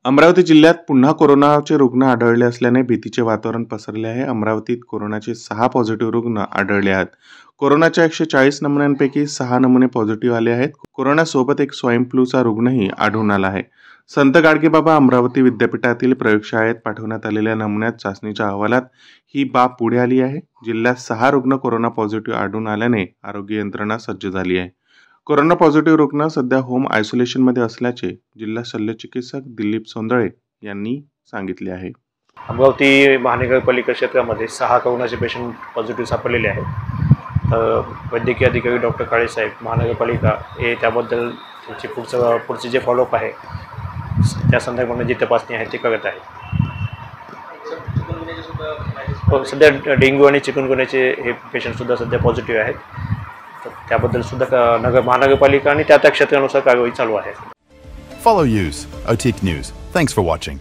अमरावती जिल्ह्यात पुन्हा कोरोनाचे रुग्ण आढळले असल्याने भीतीचे वातावरण पसरले आहे. अमरावतीत कोरोनाचे 6 पॉझिटिव्ह रुग्ण आढळले आहेत. कोरोनाच्या 140 नमुन्यांपैकी 6 नमुने पॉझिटिव्ह आले आहेत. कोरोनासोबत एक स्वाईन फ्लूचा रुग्णही आढळून आला आहे. संत गाडगेबाबा अमरावती विद्यापीठातील प्रयोगशाळेत पाठवण्यात आलेल्या नमुन्यात चाचणीच्या अहवालात ही बाब पुढे आली आहे. जिल्ह्यात 6 रुग्ण कोरोना पॉझिटिव्ह आढळून आल्याने आरोग्य यंत्रणा सज्ज झाली आहे. कोरोना पॉझिटिव्ह रुग्ण सध्या होम आयसोलेशनमध्ये असल्याचे जिल्हा शल्यचिकित्सक दिलीप सोंदळे यांनी सांगितले आहे. अमरावती महानगरपालिका क्षेत्रामध्ये 6 कोरोनाचे पेशंट पॉझिटिव्ह सापडलेले आहेत. वैद्यकीय अधिकारी डॉक्टर काळेसाहेब महानगरपालिका हे त्याबद्दल त्यांचे पुढचे जे फॉलोअप आहे त्या संदर्भाने जी तपासणी आहे ते करत आहे. सध्या डेंग्यू आणि चिकनगुन्याचे हे पेशंटसुद्धा सध्या पॉझिटिव्ह आहेत. त्याबद्दल सुद्धा महानगरपालिका आणि त्या क्षेत्रानुसार कारवाई चालू आहे. Follow News, OTIC News. Thanks for watching.